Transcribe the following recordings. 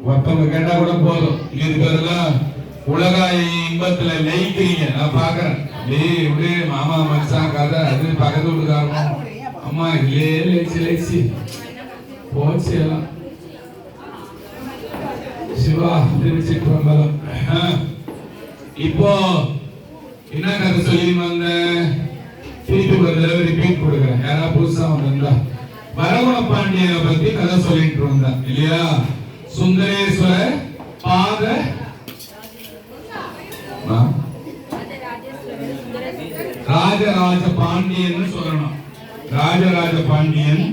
ஒருத்தவங்க கேட்டா கூட போதும். இருக்கிறதெல்லாம் உலகாய இன்பத்துல லயிக்கிறீங்க. நான் பாக்குறேன். இப்படி மாமா மச்சான் கதை அது பக்கத்து வீட்டுக்காரணும். அம்மா இல்லே லேச்சு லேச்சு போச்சு எல்லாம். சிவா திருச்சி பிரபலம். இப்போ என்ன கதை சொல்லி வந்த திருப்பி ஒரு தடவை ரிப்பீட் கொடுக்குறேன். யாராவது புதுசா வந்திருந்தா வரகுண பாண்டியனை பத்தி கதை சொல்லிட்டு இருந்தா இல்லையா? சுந்தரேஸ்வர பாத ராஜராஜ பாண்டியன் சொல்லணும். ராஜராஜ பாண்டியன்.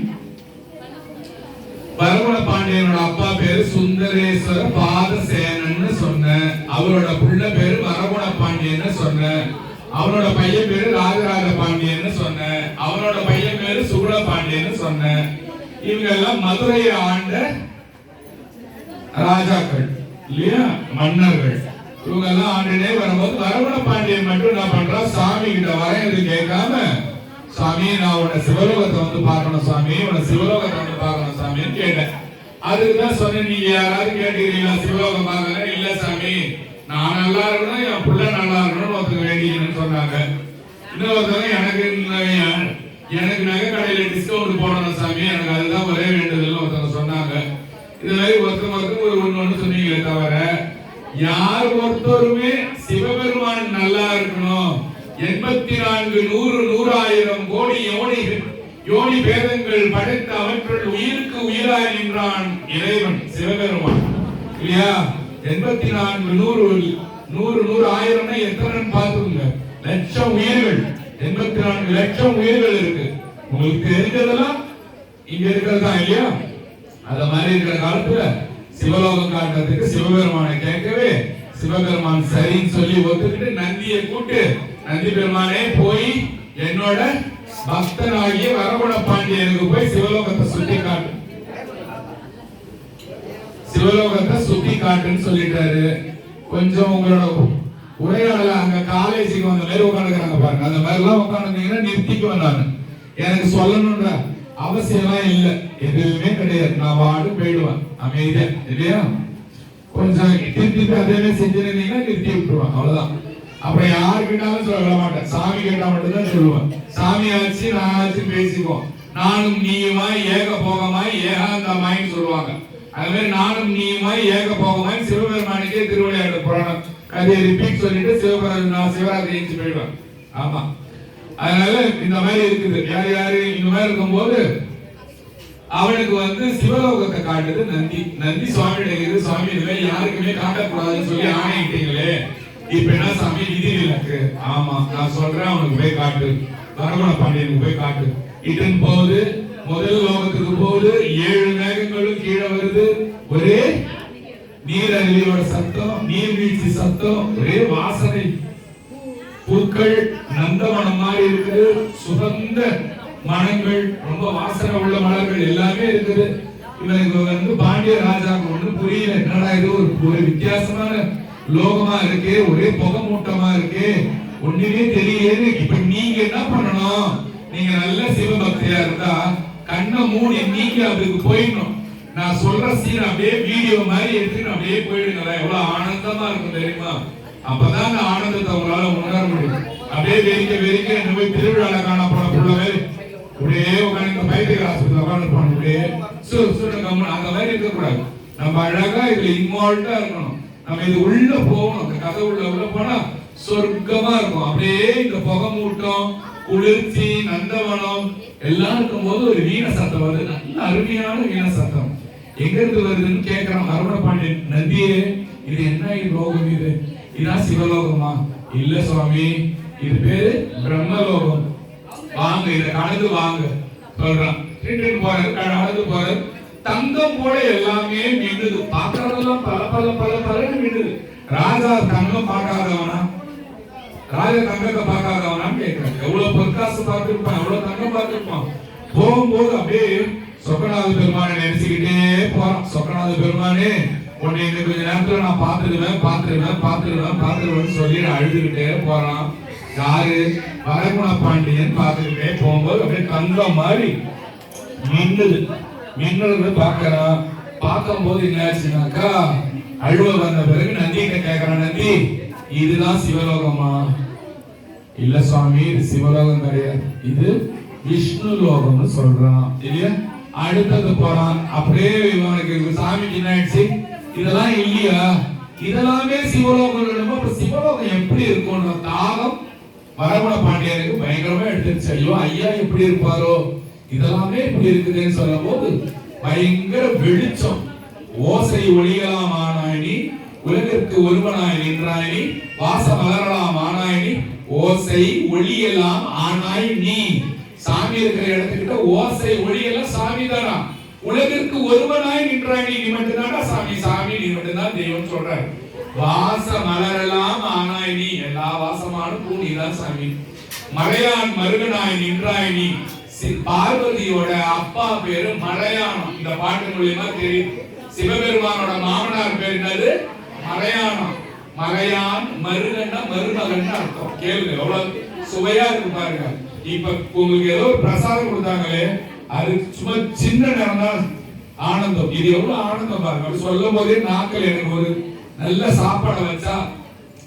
வரகுண பாண்டியனோட அப்பா பேரு சுந்தரேஸ்வர பாதசேனன்னு சொன்ன. அவரோட புள்ள பேரு வரகுண பாண்டியன்னு சொன்ன. அவனோட பையன் பேரு ராஜராஜ பாண்டியன்னு சொன்ன. அவனோட பையன் பேரு சுகுண பாண்டியன்னு சொன்ன. இவங்க எல்லாம் மதுரையை ஆண்ட ராஜாக்கள் இல்லையா, மன்னர்கள். இவங்க எல்லாம் ஆண்டுனே வரும்போது வரகுண பாண்டியன் மட்டும் என்ன பண்றா, சாமி கிட்ட வரையது கேட்காம, சாமி நான் உன்னை சிவலோகத்தை வந்து பார்க்கணும் சாமி, உன்னை சிவலோகத்தை வந்து பார்க்கணும் சாமின்னு கேட்டேன். அதுக்குதான் சொன்னேன், நீங்க யாராவது கேட்டுக்கிறீங்களா சிவலோகம் பார்க்கல? இல்ல சாமி, நான் நல்லா இருக்கணும், என் பிள்ளை நல்லா இருக்கணும்னு ஒருத்தங்க வேண்டிக்கணும்னு சொன்னாங்க. இன்னொருத்தவங்க எனக்கு நகை கடையில டிஸ்கவுண்ட் போடணும் சாமி, எனக்கு அதுதான் ஒரே வேண்டுதல் ஒருத்தவங்க சொன்னாங்க. இது மாதிரி ஒருத்தவங்க ஒண்ணு சொன்னீங்களே தவிர யார் ஒருத்தருமே சிவபெருமான் நல்லா இருக்கணும், 84 100 100,000 கோடி யோனி பேதங்கள் படைத்த அவற்றுள் உயிருக்கு உயிராய் நின்றான் இறைவன் சிவபெருமான் இல்லையா? 84 100 100,000 எத்தனை பார்த்துங்க, லட்சம் உயிர்கள், 84 லட்சம் உயிர்கள் இருக்கு. உங்களுக்கு தெரிஞ்சதெல்லாம் இங்க இருக்கிறதா இல்லையா? அத மாதிரி இருக்கிற காலத்துல சிவலோகம் காட்டுறதுக்கு சிவபெருமானை கேட்கவே சிவபெருமான் சரின்னு சொல்லி ஒத்துக்கிட்டு நந்தியை கூட்டு, நந்தி பெருமானே போய் என்னோட பக்தனாகிய வரகுண பாண்டியனுக்கு போய் சிவலோகத்தை சுத்தி காட்டு, சிவலோகத்தை சுத்தி காட்டுன்னு சொல்லிட்டாரு. கொஞ்சம் உங்களோட உரையாடல அங்க காலேஜுக்கு வந்த மாதிரி உட்காந்துக்கிறாங்க பாருங்க, அந்த மாதிரி எல்லாம் உட்காந்துங்கன்னா நிறுத்திக்குவேன். நான் எனக்கு சொல்லணும்ன்ற அவசியம்லாம் இல்ல, எதுவுமே கிடையாது. நான் வாடு போயிடுவேன் அமைதியா இல்லையா? கொஞ்சம் திருப்பி அதே செஞ்சிருந்தீங்கன்னா நிறுத்தி விட்டுருவேன், அவ்வளவுதான். அப்புறம் யாரு கேட்டாலும் சொல்ல மாட்டேன், சாமி கேட்டா மட்டும் தான் சொல்லுவேன். சாமி ஆச்சு நான் ஆச்சு பேசிக்குவோம். நானும் நீயுமாய் ஏக போகமாய் ஏகாந்தமாயின்னு சொல்லுவாங்க. அது மாதிரி நானும் நீயுமாய் ஏக போகமாய் சிவபெருமானுக்கே திருவிளையாடல் புராணம் கதையை ரிப்பீட் சொல்லிட்டு நான் சிவராத்திரி எழுந்து போயிடுவேன். ஆமா, அதனால இந்த மாதிரி இருக்குது. யாரு இந்த மாதிரி இருக்கும்போது அவனுக்கு வந்து சிவலோகத்தை காட்டுது நந்தி. நந்தி சுவாமி சுவாமி இதுவே யாருக்குமே காட்டக்கூடாதுன்னு சொல்லி ஆணையிட்டீங்களே, இப்ப என்ன சாமி விதி விலக்கு? ஆமா, நான் சொல்றேன், அவனுக்கு போய் காட்டு, வரகுண பாண்டியனுக்கு போய் காட்டு. இட்டுன்னு போகுது, முதல் லோகத்துக்கு போகுது. 7 மேகங்களும் கீழே வருது. ஒரே நீரருவியோட சத்தம், நீர்வீழ்ச்சி சத்தம், ஒரே வாசனை, பூக்கள் நந்தவனம் மாதிரி இருக்குது, சுகந்த மனங்கள், ரொம்ப வாசனை உள்ள மலர்கள் எல்லாமே இருக்குது. இவனுக்கு வந்து பாண்டிய ராஜாவுக்கு ஒண்ணு புரியல, என்னடா இது ஒரு வித்தியாசமான லோகமா இருக்கு, ஒரே புகை மூட்டமா இருக்கு, ஒண்ணுமே தெரியல. இப்ப நீங்க என்ன பண்ணணும், நீங்க நல்ல சிவபக்தியா இருந்தா கண்ணை மூடி நீங்க அதுக்கு போயிடணும். நான் சொல்ற சீன் அப்படியே வீடியோ மாதிரி எடுத்துன்னு அப்படியே போயிடுங்களா, எவ்வளவு ஆனந்தமா இருக்கும் தெரியுமா? அப்பதான் அந்த ஆனந்தத்தை உங்களால உணர முடியும். அப்படியே வெறிக்க என்ன போய் திருவிழால காணப்பட புள்ளவே அப்படியே உட்காந்து பைத்திய ஆஸ்பத்திரியில் உட்காந்து அப்படியே அந்த மாதிரி இருக்கக்கூடாது. நம்ம அழகா இதுல இன்வால்வ்டா இருக்கணும். நம்ம இது உள்ள போகணும், அந்த கதை உள்ள போனா சொர்க்கமா இருக்கும். அப்படியே இந்த புகை மூட்டம், குளிர்ச்சி, நந்தவனம் எல்லாம் இருக்கும் போது ஒரு வீண சத்தம் வருது, நல்ல அருமையான வீண சத்தம். எங்க இருந்து வருதுன்னு கேட்கிறோம். வரகுண பாண்டியன், நந்தியே இது என்ன லோகம், இதான் சிவலோகமா? இல்ல சுவாமி, இது பேரு பிரம்மலோகம், வாங்க இத கடந்து வாங்க சொல்றான். கடந்து போறது தங்கம் போல எல்லாமே மின்னுது, பாக்குறதெல்லாம் பல மின்னுது. ராஜா தங்கம் பார்க்காதவனா, ராஜா தங்கத்தை பார்க்காதவனான்னு கேட்கிறேன். எவ்வளவு பொற்காசு பார்த்திருப்பான், எவ்வளவு தங்கம் பார்த்திருப்பான். போகும்போது அப்படியே சொக்கநாத பெருமானை நினைச்சுக்கிட்டே போறான். சொக்கநாத பெருமானே உன்னை இன்னும் கொஞ்ச நேரத்துல நான் பாத்துருவேன் சொல்லி அழுதுகிட்டே போறான். யாரு? வரகுண பாண்டியன் பார்த்துக்கிட்டே போகும்போது அப்படியே தங்கம் மாதிரி மின்னுது. மின்னல் பாக்குறான். பார்க்கும் போது என்ன ஆச்சுனாக்கா, அழுவ வந்த பிறகு நந்திகிட்ட கேட்கிறான், நந்தி இதுதான் சிவலோகமா? இல்ல சுவாமி, இது சிவலோகம் கிடையாது, இது விஷ்ணு லோகம்னு சொல்றான் இல்லையா. அடுத்தது போறான், அப்படியே இவனுக்கு சாமிக்கு என்ன ஆயிடுச்சு, இதெல்லாம் இல்லையா, இதெல்லாமே சிவலோகம். அப்ப சிவலோகம் எப்படி இருக்கும்ன்ற தாகம் வரகுண பாண்டியனுக்கு பயங்கரமா எடுத்துருச்சு. ஐயோ ஐயா எப்படி இருப்பாரோ, இதெல்லாமே இப்படி இருக்குதுன்னு சொல்லும் போது பயங்கர வெளிச்சம். ஓசை ஒளியலாம் ஆனாயினி, உலகிற்கு ஒருவனாய் நின்றாயினி, வாச மலரலாம் ஆனாயினி, ஓசை ஒளியலாம் ஆனாய் நீ. சாமி இருக்கிற இடத்துக்கிட்ட ஓசை ஒளியெல்லாம் சாமி தானா, உலகிற்கு ஒருவனாய் நின்றாய் நீ மட்டும்தானா சாமி, சாமி நீ மட்டும்தான் தெய்வம் சொல்றாரு. வாச மலரெல்லாம் ஆனாய் நீ, எல்லா வாசமானும் பூ நீதான் சாமி. மலையான் மருகனாய் நின்றாய் நீ. பார்வதியோட அப்பா பேரு மலையானம், இந்த பாட்டு மூலியமா தெரியும். சிவபெருமானோட மாமனார் பேர் என்னது, மலையானம். மலையான் மருகன்னா மருமகன் அர்த்தம். கேளுங்க எவ்வளவு சுவையா இருக்கு பாருங்க. இப்ப உங்களுக்கு ஏதோ ஒரு பிரசாதம் கொடுத்தாங்களே, அது சும்மா சின்ன நேரம் தான் ஆனந்தம். இது எவ்வளவு ஆனந்தம் பாருங்க. சொல்லும் போதே நாட்கள் எனக்கு ஒரு நல்ல சாப்பாடை வச்சா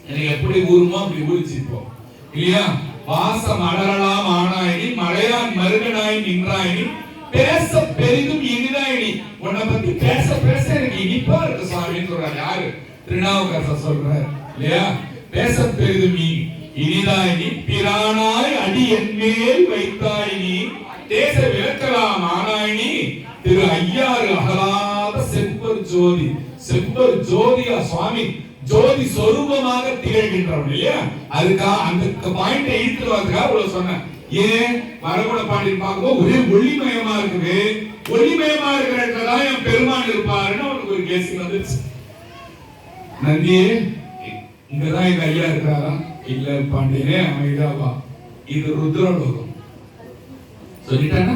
எனக்கு எப்படி ஊருமோ அப்படி ஊறிச்சிருப்போம் இல்லையா. வாசம் மலரலாம் ஆனாயினி, மலையான் மருகனாய் நின்றாயினி, பேச பெரிதும் இனிதாயினி. உன்னை பத்தி பேச பேச எனக்கு இனிப்பா இருக்கு சுவாமின்னு சொல்றாரு. யாரு? திருநாவுக்கரசர் சொல்றாரு இல்லையா. பேச பெரிதும் இனிதாயினி, பிரானாய் அடி என்மேல் வைத்தாயினி, தேச விளக்கலாம் ஆனாயினி, திரு ஐயாறு அகலாத செம்பர் ஜோதி. செம்பர் ஜோதியா சுவாமி, ஜோதி சொரூபமாக திகழ்கின்றவன் இல்லையா. அதுக்காக அந்த பாயிண்டை ஈர்த்து வரதுக்காக இவ்வளவு சொன்னேன். ஏன் வரகுண பாண்டியன் பார்க்கும்போது ஒரே ஒளிமயமா இருக்குது, ஒளிமயமா இருக்கிற இடத்துல தான் என் பெருமான் இருப்பாருன்னு அவனுக்கு ஒரு கேசி வந்துச்சு. நந்தியே இங்கதான் எங்க ஐயா இருக்கிறாரா? இல்ல பாண்டியனே அமைதியாவா, இது ருத்ரலோகம் சொல்லிட்டானா.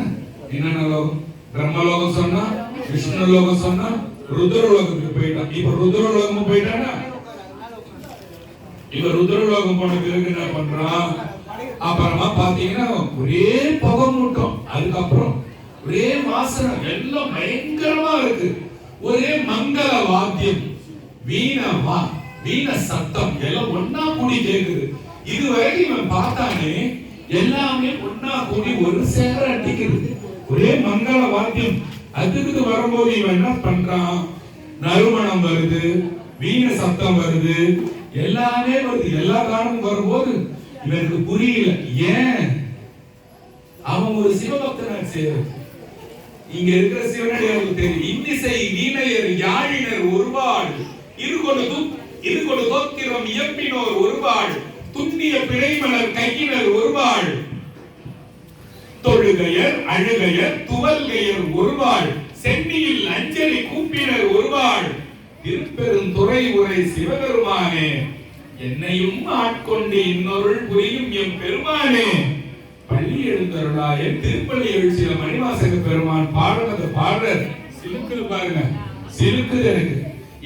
என்னென்ன லோகம்? பிரம்மலோகம் சொன்னா, விஷ்ணு லோகம் சொன்னா, ருத்ரலோகத்துக்கு போயிட்டான். இப்ப ருத்ரலோகமும் போயிட்டானா. இப்ப ருத்ரலோகம் போன பிறகு என்ன பண்றான், அப்புறமா பாத்தீங்கன்னா ஒரே புகை மூட்டம், அதுக்கப்புறம் ஒரே வாசனை, எல்லாம் பயங்கரமா இருக்கு. ஒரே மங்கள வாத்தியம், வீண சத்தம் எல்லாம் ஒன்னா கூடி கேக்குது. இதுவரைக்கும் இவன் பார்த்தானே எல்லாமே ஒன்னா கூடி ஒரு சேர அடிக்குது, ஒரே மங்கள வாத்தியம். அதுக்கு வரும்போது இவன் என்ன பண்றான், நறுமணம் வருது, வீண சத்தம் வருது, எல்லாமே வருது. எல்லா காரணமும் வரும்போது இவனுக்கு புரியல. ஏன்? அவன் ஒரு சிவபக்தனாச்சு. இங்க இருக்கிற சிவனடியாருக்கு தெரியும். இன்னிசை வீணையர் யாழினர் ஒருவாள், இருகொடு தோத்திரம் இயம்பினோர் ஒருவாள், துண்ணிய பிழைமலர் கையினர் ஒருவாள், தொழுகையர் அழுகையர் துவல்கையர் ஒருவாள், சென்னியில் அஞ்சலி கூப்பினர் ஒருவாள், திருப்பெரும் துறை உரை சிவபெருமானே, என்னையும் ஆட்கொண்டு இன்னொருள் புரியும் எம் பெருமானே, பள்ளி எழுந்தருளாய திருப்பள்ளி எழுச்சியில மணிவாசக பெருமான் பாடுறது பாடுற சிலுக்குது பாருங்க, சிலுக்குது எனக்கு.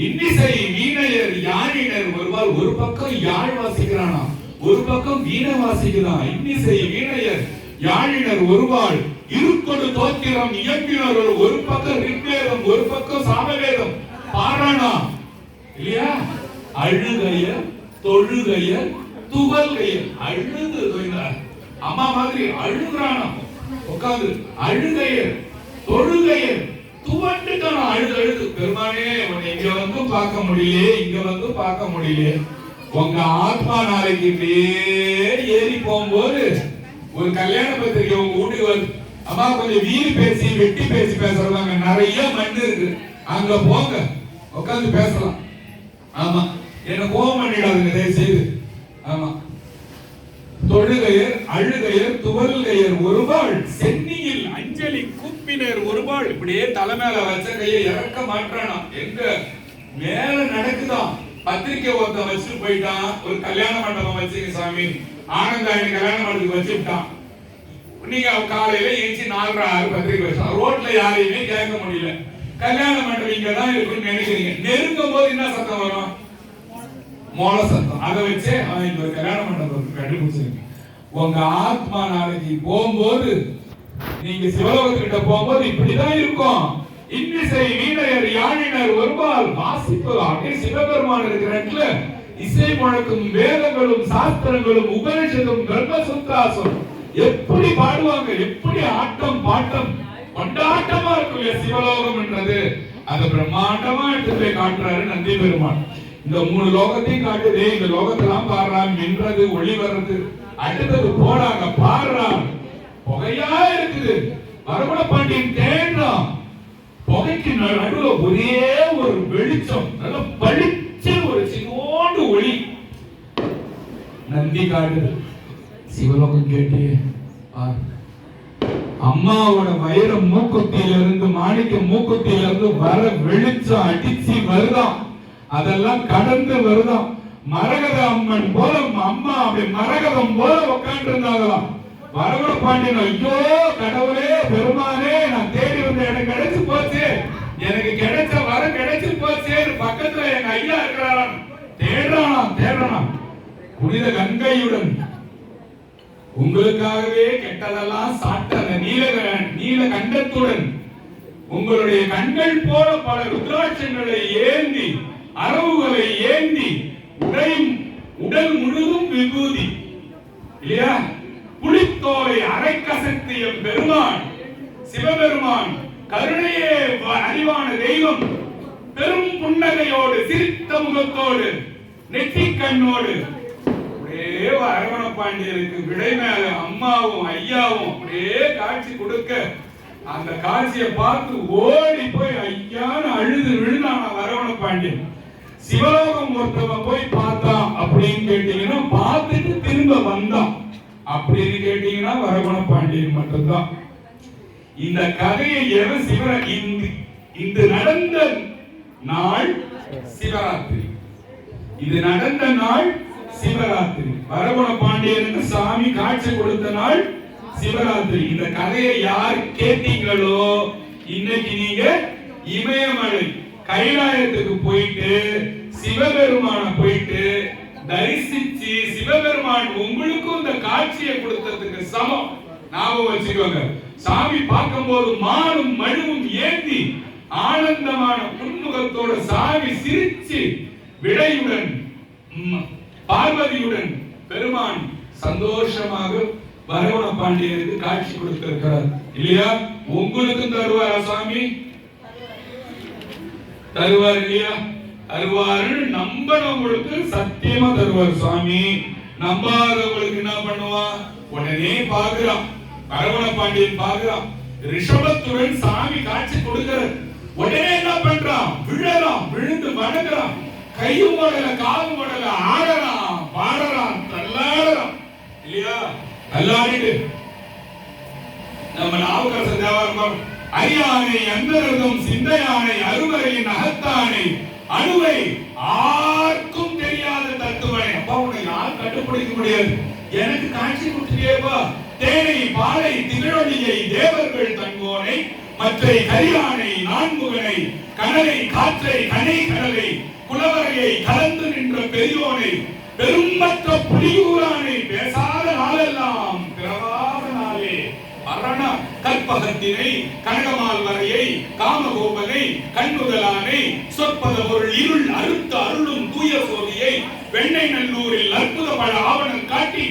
இன்னிசை வீணையர் யாழினர் ஒருவாள், ஒரு பக்கம் யாழ் வாசிக்கிறானா, ஒரு பக்கம் வீணை வாசிக்கிறான். இன்னிசை வீணையர் யாழினர் ஒருவாள், இருக்கொடு தோத்திரம் இயம்பினர் ஒரு பக்கம் ரிக்வேதம், ஒரு பக்கம் சாமவேதம் பாரானா இல்லையா. அழுகையர் தொழுகையர் துவல்கையர், அழுது அம்மா மாதிரி அழுகுறானா உட்காந்து, அழுகையர் தொழுகையர் துவண்டுட்டானா, அழுது பெருமானே உன்னை இங்க வந்து பார்க்க முடியல, இங்க வந்து பார்க்க முடியல. உங்க ஆத்மா நாளைக்கு ஏறி போகும்போது ஒரு கல்யாண பத்திரிகை உங்க வீட்டுக்கு வந்து, அம்மா கொஞ்சம் வீடு பேசி வெட்டி பேசி பேசுறாங்க, நிறைய மண் இருக்கு, அங்க போங்க உட்காந்து பேசலாம். ஆமா, என்ன கோபம் பண்ணிடாதுங்க தயவு செய்து. ஆமா, தொழுகையர் அழுகையர் துவல்கையர் ஒருவாள், சென்னியில் அஞ்சலி கூப்பினர் ஒருவாள். இப்படியே தலை மேல வச்ச கையை இறக்க மாட்டானா, எங்க மேல நடக்குதான். பத்திரிக்கை ஒருத்தன் வச்சுட்டு போயிட்டான், ஒரு கல்யாண மண்டபம் வச்சுங்க சாமி, ஆனந்தாயி கல்யாண மண்டபத்துக்கு வச்சுட்டான். நீங்க காலையில ஏஞ்சி 4:30 பத்திரிக்கை வச்சா, ரோட்ல யாரையுமே கேட்க முடியல. கல்யாண மண்டபம் இங்கதான் இருக்குன்னு நினைக்கிறீங்க. நெருங்கும் போது என்ன சத்தம் வரும்? மோள சத்தம். அதை வச்சே இங்க ஒரு கல்யாண மண்டபம் கண்டுபிடிச்சிருங்க. உங்க ஆத்மா நாளைக்கு போகும்போது, நீங்க சிவலோகத்துக்கிட்ட போகும்போது இப்படிதான் இருக்கும். இன்னிசை வீணையர் யாழினர் ஒருபால் வாசிப்பு அப்படியே சிவபெருமான் இருக்கிற இடத்துல இசை முழக்கும் வேதங்களும் சாஸ்திரங்களும் உபனிஷதும் பிரம்மசூத்திராசும் எப்படி பாடுவாங்க, எப்படி ஆட்டம் பாட்டம் கொண்டாட்டமா இருக்கும் சிவலோகம் என்றது. அது பிரம்மாண்டமா எடுத்து போய் காட்டுறாரு நந்தி பெருமான். இந்த 3 லோகத்தையும் காட்டுதே, இந்த லோகத்தெல்லாம் பாடுறான், மின்றது ஒளி வர்றது, அடுத்தது போறாங்க பாடுறான், புகையா இருக்குது. வரகுண பாண்டியன் தேடுறான், புகைக்கு நடுவுல ஒரே ஒரு வெளிச்சம், நல்ல பளிச்சு ஒரு சின்னோண்டு ஒளி. நந்தி காட்டுது, சிவலோகம் கேட்டியே, அம்மாவோட வைர மூக்குத்தியிலிருந்து மாணிக்க மூக்குத்தியிலிருந்து வர வெளிச்சம் அடிச்சு வருதாம், அதெல்லாம் கடந்து வருதாம். மரகத அம்மன் போல அம்மா அப்படி மரகதம் போல உட்கார்ந்து இருந்தாங்களாம். வரகுண பாண்டியன், ஐயோ கடவுளே பெருமானே, நான் தேடி வந்த இடம் கிடைச்சு போச்சு, எனக்கு கிடைச்ச வரம் கிடைச்சு போச்சு, பக்கத்துல எங்க ஐயா இருக்கிறாராம், தேடுறானாம். புனித கங்கையுடன் உங்களுக்காகவே கெட்டதெல்லாம் சாட்ட நீல கண்டத்துடன் உங்களுடைய கண்கள் போல பல ருத்ராட்சங்களை ஏந்தி அரவுகளை ஏந்தி உடல் முழுதும் விபூதி இல்லையா, புலித்தோலை அரைக்கசத்திய பெருமான் சிவபெருமான், கருணையே அறிவான தெய்வம், பெரும் புன்னகையோடு சிரித்த முகத்தோடு நெற்றி கண்ணோடு அரவண பாண்டியருக்கு விடை மேல அம்மாவும் ஐயாவும் அப்படியே காட்சி கொடுக்க, அந்த காட்சியை பார்த்து ஓடி போய் ஐயான்னு அழுது விழுந்தான அரவண பாண்டியன். சிவலோகம் ஒருத்தவன் போய் பார்த்தான் அப்படின்னு கேட்டீங்கன்னா, பார்த்துட்டு திரும்ப வந்தான் அப்படின்னு கேட்டீங்கன்னா வரகுண பாண்டியன் மட்டும்தான். இந்த கதையை இது நடந்த நாள் சிவராத்திரி, இது நடந்த நாள் சிவராத்திரி. வரகுண பாண்டியனுக்கு சாமி காட்சி கொடுத்த நாள் சிவராத்திரி. இந்த கதையை யார் கேட்டீங்களோ, இன்னைக்கு நீங்க இமயமலை கைலாயத்துக்கு போயிட்டு சிவபெருமான போயிட்டு தரிசிச்சு, சிவபெருமான் உங்களுக்கும் இந்த காட்சியை கொடுத்ததுக்கு சமம். ஞாபகம் வச்சுக்கோங்க, சாமி பார்க்கும் போது மானும் மழுவும் ஏந்தி ஆனந்தமான புன்முகத்தோட சாமி சிரிச்சு விடையுடன் பார்வதியுடன் பெருமான் சந்தோஷமாக வரகுண பாண்டியனுக்கு காட்சி கொடுத்திருக்கிறார் இல்லையா? உங்களுக்கும் தருவாரா சாமி? தருவார் இல்லையா? தருவாரு. நம்பனவங்களுக்கு சத்தியமா தருவார் சாமி. நம்பாதவங்களுக்கு என்ன பண்ணுவா? உடனே பாக்குறான், வரகுண பாண்டியன் பாக்குறான், ரிஷபத்துடன் சாமி காட்சி கொடுக்கிறார். உடனே என்ன பண்றான்? விழறான், விழுந்து வணங்குறான், கையும் ஓடல காலும் ஓடல, ஆடறான் பாடறான் தள்ளாடுறான் இல்லையா? தள்ளாடிட்டு நம்ம நாவுக்கரச தேவாரம், அரியானை அந்தரதம் சிந்தையானை அருவரையின் அகத்தானை அணுவை யாருக்கும் தெரியாத தத்துவனை. அப்பா உன்னை யார் கண்டுபிடிக்க முடியாது, எனக்கு காட்சி கொடுத்துட்டேப்பா. தேனை பாலை திகழொலியை தேவர்கள் தங்கோனை மற்றை கரியானை நான்முகனை கனலை காற்றை கனை கடலை குலவரையை கலந்து நின்ற பெரியோனை பெருமற்ற புலியூரானை பேசாத நாளெல்லாம் பிறவாத நாளே அரண கற்பகத்தினை கனகமால் வரையை காமகோபனை கண்ணுதலானை சொற்பத பொருள் இருள் அறுத்த அருளும் தூய சோதியை வெண்ணை நல்லூரில் அற்புத பல ஆவணம் காட்டி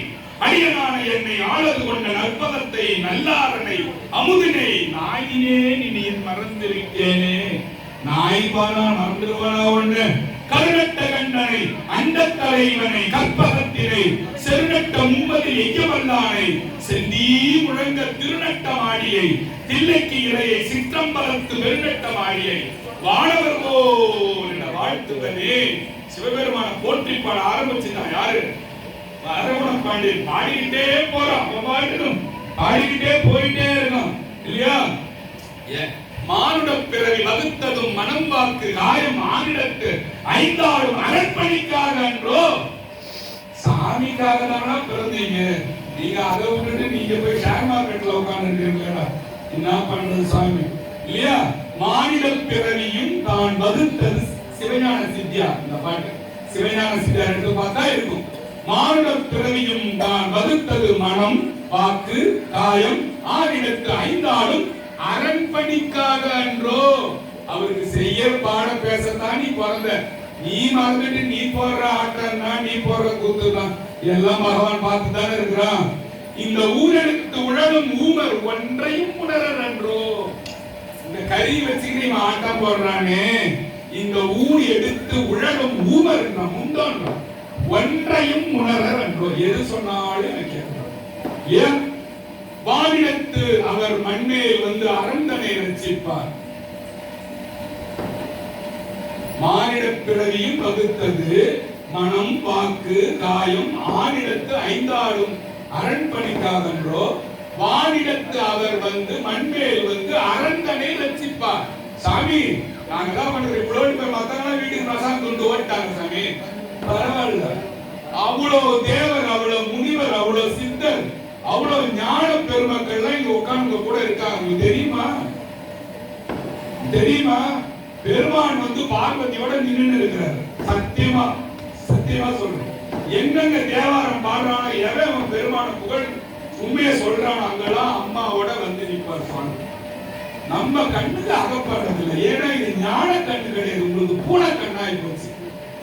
அடியனான என்னை ஆளது கொண்ட நற்பதத்தை நல்லாரனை அமுதினை நாயினேன் இனி மறந்திருக்கேனே. நாய்பானா மறந்துடுவானா ஒண்ணு? கருநட்ட கண்டனை அண்ட தலைவனை கற்பகத்தினை செருநட்ட மும்பதி எய்யவல்லானை செந்தீ முழங்க திருநட்ட மாடியை தில்லைக்கு இறையை சிற்றம்பலத்து வெறுநட்ட மாடியை வானவர்கோ என்ற வாழ்த்துவனே. சிவபெருமான போற்றி பாட ஆரம்பிச்சுதான் யாரு? வரகுண பாண்டியன் பாடிக்கிட்டே போறான், பாடிக்கிட்டே போயிட்டே இருக்கான் இல்லையா? மானுட பிறவி வகுத்ததும் மனம் வாக்கு காயம் ஆனிடத்து ஐந்தாளும் அரண்மனைக்காக என்றோ. சாமிக்காக தானா பிறந்தீங்க, நீங்க அதை விட்டுட்டு நீங்க போய் ஷேர் மார்க்கெட்ல உட்கார்ந்துருக்கீங்களா? என்ன பண்றது சாமி இல்லையா? மானிட பிறவியும் தான் வகுத்தது சிவஞான சித்தியா. இந்த பாட்டு சிவஞான சித்தியா எடுத்து பார்த்தா இருக்கும். மானுட பிறவியும் தான் வகுத்தது மனம் வாக்கு காயம் ஆனிடத்து ஐந்தாளும் அரண்பணிக்காக அன்றோ. அவருக்கு செய்ய பாட பேசத்தான் நீ பிறந்த. நீ மறந்துட்டு நீ போடுற ஆட்டம் தான், நீ போடுற கூத்து தான், எல்லாம் பகவான் பார்த்து தானே இருக்கிறான். இந்த ஊரெடுத்து உழலும் ஊமர் ஒன்றையும் உணரர் அன்றோ. இந்த கறி வச்சுக்கிட்டு இவன் ஆட்டம் போடுறானே, இந்த ஊர் எடுத்து உழலும் ஊமர் முந்தோன் ஒன்றையும் உணரர் அன்றோ. எது சொன்னாலும் எனக்கு ஏன் வானிடத்து அவர் மண்மேல் வந்து அரண்தனை ரட்சிப்பார். மானிட பிறவியும் வகுத்தது மனம் வாக்கு காயம் ஆனிடத்து ஐந்தாடும் அரண்பணிக்காகன்றோ. வானிடத்து அவர் வந்து மண்மேல் வந்து அரண்தனை ரட்சிப்பார். சாமி நாங்க தான் பண்றோம், இவ்வளவு பேர் மத்தவங்க வீட்டுக்கு பிரசாதம் கொண்டு ஓட்டாங்க சாமி, பரவாயில்ல. அவ்வளவு தேவர், அவ்வளவு முனிவர், அவ்வளவு சித்தர், அவ்வளவு ஞான பெருமக்கள் எல்லாம் இங்க உட்கார்ந்து கூட இருக்காங்க. தெரியுமா? தெரியுமா? பெருமான் வந்து பார்வதியோட நின்று இருக்கிறார். சத்தியமா சத்தியமா சொல்றேன். எங்கெங்க தேவாரம் பாடுறானோ, எவன் பெருமான புகழ் உண்மையை சொல்றானோ அங்கெல்லாம் அம்மாவோட வந்து நிற்பார் சுவாமி. நம்ம கண்ணுக்கு அகப்படுறதில்லை, ஏன்னா இது ஞான கண்ணு கிடையாது, உங்களுக்கு பூனை கண்ணாய் போச்சு.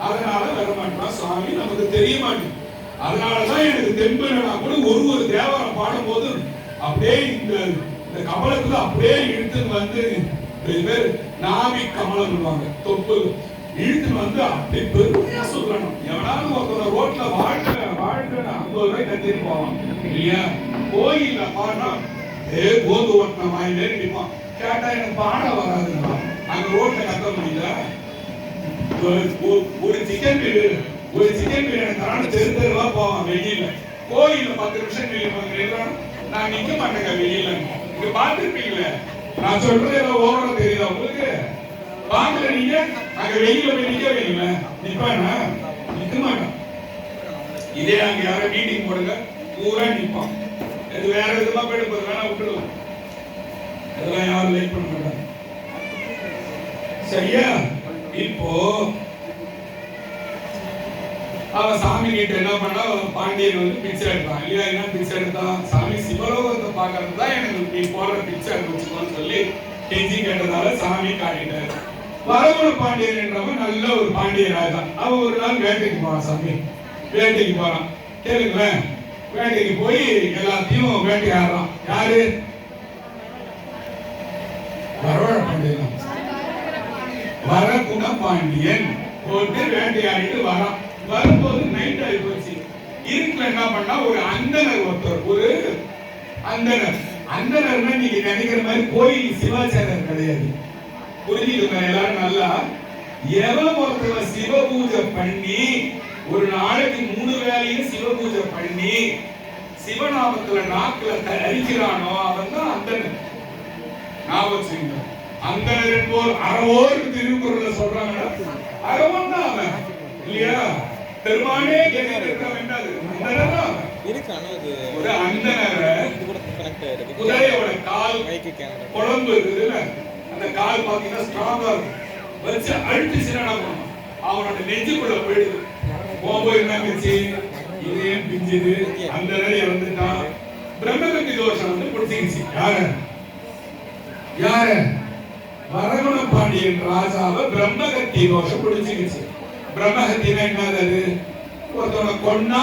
அதனால வரமாட்டான் சுவாமி, நமக்கு தெரிய மாட்டேங்குது. அதனாலதான் எனக்கு தெம்புனா கூட ஒரு தேவாரம் பாடும் போது அப்படியே இந்த கமலத்துல அப்படியே இழுத்துன்னு வந்து பேர் நாவி கமலம் தொப்பு இழுத்துன்னு வந்து அப்படி பெருமையா சொல்லணும். எவனாலும் ஒருத்தர் ரோட்ல வாழ்க்கை 50 ரூபாய் கட்டிட்டு போவான் இல்லையா? கோயில்ல பாடினா கோது ஓட்டின வாயிலே நிற்பான். கேட்டா எனக்கு பாட வராதுங்களா? அங்க ரோட்ல கத்த முடியல. ஒரு சிக்கன் பிரியாணி தரான்னு தெருவா போவான் வெளியில. கோயில்ல 10 நிமிஷம் வெளியே நான் நிக்க மாட்டேங்க வெளியில. இங்க பாத்துருப்பீங்களே, நான் சொல்றது ஏதோ ஓவரா தெரியுதா உங்களுக்கு? பாக்கல நீங்க அங்க வெளியில போய் நிக்க வைங்க, நிப்பானா? நிக்க மாட்டான். இதே அங்க யாரும் மீட்டிங் போடுங்க, பூரா நிப்பான். இது வேற விதமா போயிட்டு போது வேணா விட்டுடுவோம். அதெல்லாம் யாரும் லைக் பண்ண மாட்டாங்க. சரியா? இப்போ அவன் சாமி கிட்ட என்ன பண்ணா, பாண்டியன் வந்து பிச்சை எடுத்தான் இல்லையா? என்ன பிச்சை எடுத்தான்? சாமி சிவலோகத்தை பாக்குறது தான் எனக்கு நீ போடுற பிச்சை எடுத்துக்கோன்னு சொல்லி கெஞ்சி கேட்டதால சாமி காட்டிட்டாரு. வரகுண பாண்டியன் என்றவன் நல்ல ஒரு பாண்டிய ராஜா. அவன் ஒரு நாள் வேட்டைக்கு போறான். சாமி வேட்டைக்கு போறான். கேளுங்களேன், வேட்டைக்கு போய் எல்லாத்தையும் வேட்டையாடுறான். யாரு? வரகுண பாண்டியன். வரகுண பாண்டியன் போட்டு வேட்டையாடிட்டு வரான். வரும்போது நைட் ஆகி போச்சு. இருட்டுல என்ன பண்ணா, ஒரு அந்தனர் ஒருத்தர், ஒரு அந்தனர்னா நீங்க நினைக்கிற மாதிரி கோயில் சிவாச்சாரியர் கிடையாது. புரிஞ்சுக்கோங்க எல்லாரும் நல்லா. எவன் ஒருத்தர் சிவ பூஜை பண்ணி ஒரு நாளைக்கு 3 வேளையும் சிவ பூஜை பண்ணி சிவநாமத்துல நாக்குல அரிக்கிறானோ அவன் தான் அந்தனர். நான் வச்சுங்க, அந்தனர் என்போர் அறவோருக்கு திருக்குறள்ல சொல்றாங்க. அறவன் தான் அவன் இல்லையா? பெருமானே கேட்க வேண்டாது. ஒரு அந்தனரை குதிரையோட கால் குழம்பு இருக்குதுல்ல, அந்த கால் பாத்தீங்கன்னா ஸ்ட்ராங்கா இருக்கும். வச்சு அழுத்துச்சுன்னா அவனோட நெஞ்சுக்குள்ள போயிடுது. போகும்போது என்ன ஆச்சு? இதயம் பிஞ்சுது. அந்த இறந்துட்டான். பிரம்மகத்தி தோஷம் வந்து பிடிச்சிருச்சு. யார? வரகுண பாண்டியன் ராஜாவை பிரம்மகத்தி தோஷம் பிடிச்சிருச்சு. பிரம்மஹத்தினா என்னது? ஒருத்தவனை கொன்னா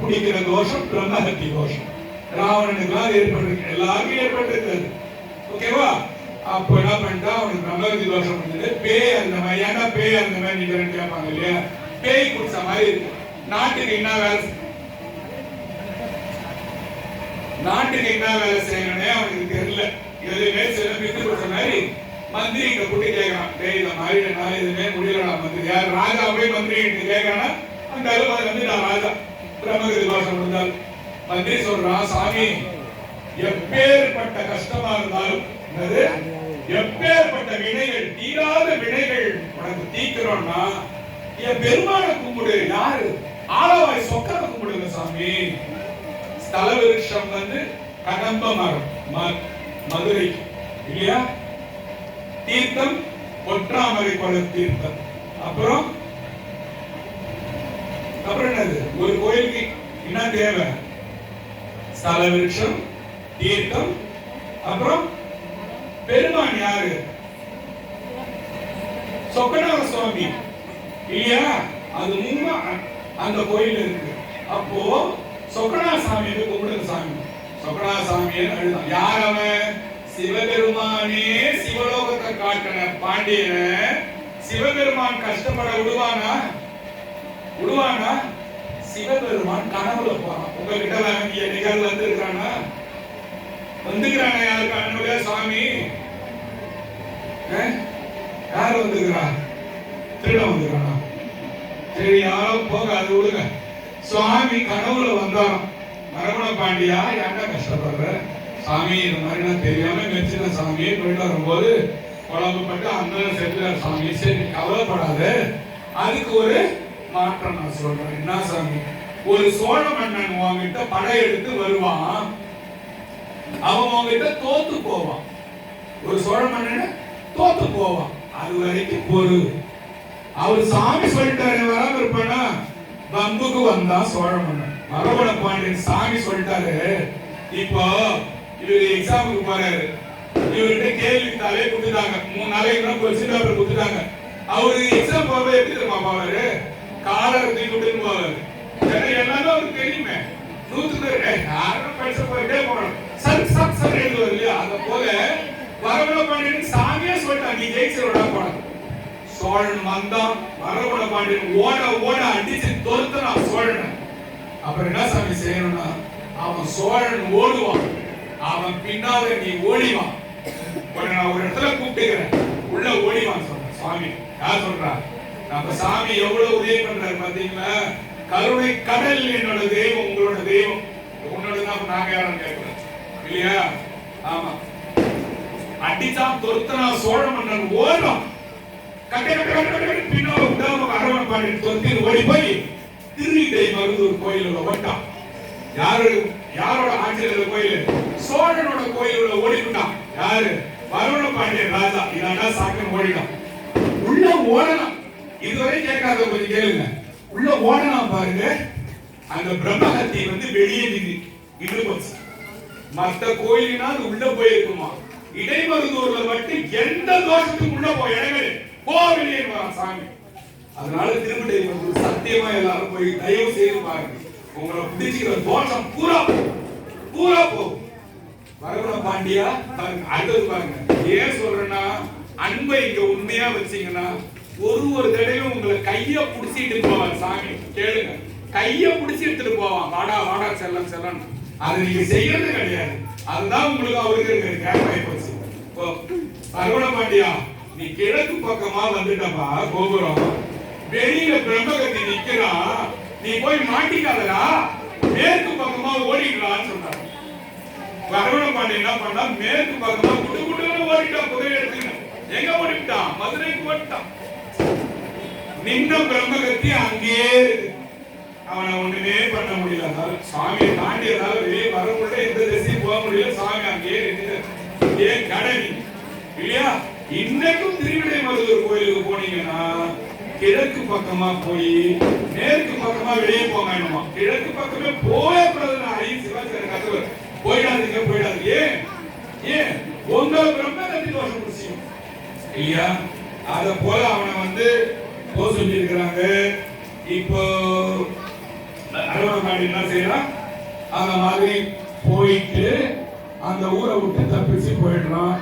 பிடிக்கிற தோஷம் பிரம்மஹத்தி தோஷம். ராவணனுக்கு ஏற்பட்டிருக்கு, எல்லாருக்கும் ஏற்பட்டிருக்காது. ஓகேவா? அப்போ என்ன பண்ணிட்டா, அவனுக்கு பிரம்மஹத்தி தோஷம் இருந்தது. பேய் அந்த மாதிரி, ஏன்னா பேய் அந்த மாதிரி நீங்க கேட்பாங்க இல்லையா? பேய் குடிச்ச மாதிரி இருக்கு. நாட்டுக்கு என்ன வேலை செய்யணும்னே அவனுக்கு தெரியல. எதுவுமே சிறப்பித்து கொடுத்த மாதிரி மந்திரி இங்க கூட்டி கேட்கறான். இந்த மாதிரி என்னால எதுவுமே முடியலடா மந்திரி. யார்? ராஜா போய் மந்திரி கிட்ட கேட்கறானா, அந்த அளவு வந்து நான் ராஜா பிரம்மகத்தி தோஷம் இருந்தால் மந்திரி சொல்றான், சாமி எப்பேற்பட்ட கஷ்டமா இருந்தாலும், எப்பேற்பட்ட வினைகள், தீராத வினைகள் உனக்கு தீக்கிறோம்னா என் பெருமான கும்பிடு. யாரு? ஆலவாய் சொக்கரை கும்பிடுங்க சாமி. ஸ்தல விருட்சம் வந்து கதம்ப மரம், மதுரை இல்லையா? தீர்த்தம் ஒற்றாமரை பழ தீர்த்தம். அப்புறம் என்னது? ஒரு கோயிலுக்கு என்ன தேவை? ஸ்தல விருட்சம், தீர்த்தம், அப்புறம் பெருமான் யாரு? சொக்கநாத சுவாமி இல்லையா? அது மூணா அந்த கோயில் இருக்கு. அப்போ சொக்கநாத சாமி கும்பிடுங்க சாமி, சொக்கநாத சாமியை எழுதான். யார் அவன்? சிவபெருமானே சிவலோகத்தை காட்டின பாண்டியனை சிவபெருமான் கஷ்டப்பட விடுவானா? விடுவானா? சிவபெருமான் கனவுல போறான். உங்ககிட்ட வேண்டிய நிகழ்வு வந்திருக்கானா? வந்துக்கிறாங்க. யாரு கனவுல? சாமி யார் வந்துக்கிறா? திருட வந்துக்கிறானா? சரி, யாரோ போக, அது விடுங்க. சுவாமி கனவுல வந்தாராம். மரமண பாண்டியா, ஏன்டா கஷ்டப்படுற சாமி? இந்த மாதிரி நான் தெரியாம மெச்சின சாமியை போயிட்டு வரும்போது குழம்புப்பட்டு அந்த செல்ல சாமி. சரி, கவலைப்படாத, அதுக்கு ஒரு மாற்றம் நான் சொல்றேன். என்ன சாமி? ஒரு சோழ மன்னன் உங்ககிட்ட படையெடுத்து வருவான், அவன் உங்ககிட்ட தோத்து போவான். ஒரு சோழ மன்னன் தோத்து போவான், அது வரைக்கும் பொறு. அவர் சாமி சொல்லிட்டாரு, வராம இருப்பானா? பம்புக்கு வந்தா சோழ மன்னன். மரபண பாண்டியன் சாமி சொல்லிட்டாரு. இப்போ இவரு எக்ஸாமுக்கு போறாரு, இவர்கிட்ட கேள்வி தாலே கொடுத்துட்டாங்க. 3 நாளைக்கு கொஸ்டின் பேப்பர் கொடுத்துட்டாங்க. அவரு எக்ஸாம் போவே எப்படி தெரியுமா போவாரு? காலரை தூக்கிட்டு போவாரு. எல்லாமே அவருக்கு தெரியுமே. 100 பேர் யாரும் படிச்ச போயிட்டே போறாங்க. சர் எழுதுவார் இல்லையா? அத போல மரபண பாண்டியன் சாமியே சொல்லிட்டாங்க, நீ ஜெயிச்சிரோட போனாங்க. சோழன் வந்தான், மரபண பாண்டியன் ஓட ஓட அடிச்சு தோர்த்தான் சோழன். அப்புறம் என்ன சாமி செய்யணும்னா, அவன் சோழன் ஓடுவான், அவன் பின்னால நீ ஓடிவான். நான் ஒரு இடத்துல கூப்பிட்டுக்கிறேன், உள்ள ஓடிவான் சொல்ற சாமி. யார் சொல்றா? நம்ம சாமி எவ்வளவு உதவி பண்றாரு பாத்தீங்களா? கருணை கடல் என்னோட தெய்வம், உங்களோட தெய்வம். உன்னோடதான் நாங்க யாரும் கேட்கிறோம் இல்லையா? ஆமா, அடிச்சான் தொருத்தனா சோழ மன்னன் ஓடும். பின்னால விடாம அரவண பாண்டியன் தொத்தி ஓடி போய் திருநீட்டை மருதூர் கோயிலுள்ள ஓட்டான். யாரோட ஆட்சியில் கோயில்? சோழனோட கோயிலுள்ள ஓடிவிட்டான். யாரு? அரவண பாண்டியன் ராஜா. இதாண்டா சாக்கன் ஓடினான். உள்ள ஓடலாம், இதுவரை கேட்காத கொஞ்சம் கேளுங்க. உள்ள ஓடலாம் பாருங்க. அந்த பிரம்மஹத்தி வெளியே நின்று போச்சு. மற்ற கோயிலினா அது உள்ள போயிருக்குமா? இடைமருதூர்ல மட்டும் எந்த தோஷத்துக்கு உள்ள போய் இடங்கள் கோவிலே சாமி. அதனால திருவிடை சத்தியமா எல்லாரும் போய் தயவு செய்து பாருங்க. உங்களை பிடிச்சிக்கிற தோஷம் பூரா பூரா போகும். மரபண பாண்டியா அடுத்தது பாருங்க. ஏன் சொல்றேன்னா, அன்பை இங்க உண்மையா வச்சீங்கன்னா ஒரு தடவையும் உங்களை கைய புடிச்சிட்டு போவான் சாமி. கேளுங்க, கைய புடிச்சு எடுத்துட்டு போவான். வாடா வாடா செல்லம் செல்லம். அது நீங்க செய்யறது கிடையாது. அதுதான் உங்களுக்கு அவருக்கு போச்சு. மரபண பாண்டியா, நீ கிழக்கு பக்கமா வந்துட்டப்பா. கோபுரம் வெளியில பிரம்மகத்தி நிக்கிறான், நீ போய் மாட்டிக்காதடா, மேற்கு பக்கமா ஓடிக்கலான்னு சொன்னார். மரபண பாண்டியன் என்ன பண்ணா, மேற்கு பக்கமா குடு குடுன்னு ஓடிட்டான். குதிரை எடுத்துக்கிட்டு எங்க ஓடிட்டான்? மதுரைக்கு ஓடிட்டான். நின்ன பிரம்மகத்தி அங்கேயே இருக்கு. அவனை ஒண்ணுமே பண்ண முடியல. சாமியை தாண்டியதால வெளியே வர முடியல, எந்த திசையும் போக முடியல. சாமி அங்கேயே இருக்கு. ஏன் கடனி இல்லையா? இன்னைக்கும் திருவிடை மருதூர் கோயிலுக்கு போனீங்கன்னா கிழக்கு பக்கமா போய் மேற்கு பக்கமா வெளியே போங்க. கிழக்கு பக்கமே போயக்கூடாது. சிவாச்சாரிய கதவு போயிடாதீங்க, போயிடாது. ஏன் உங்க பிரம்மகத்தி தோஷம் முடிச்சியும் இல்லையா? அத போல அவனை போக சொல்லி இருக்கிறாங்க. இப்போ அரவண பாண்டியன் என்ன செய்யறான்? அந்த மாதிரி போயிட்டு அந்த ஊரை விட்டு தப்பிச்சு போயிடுறான்.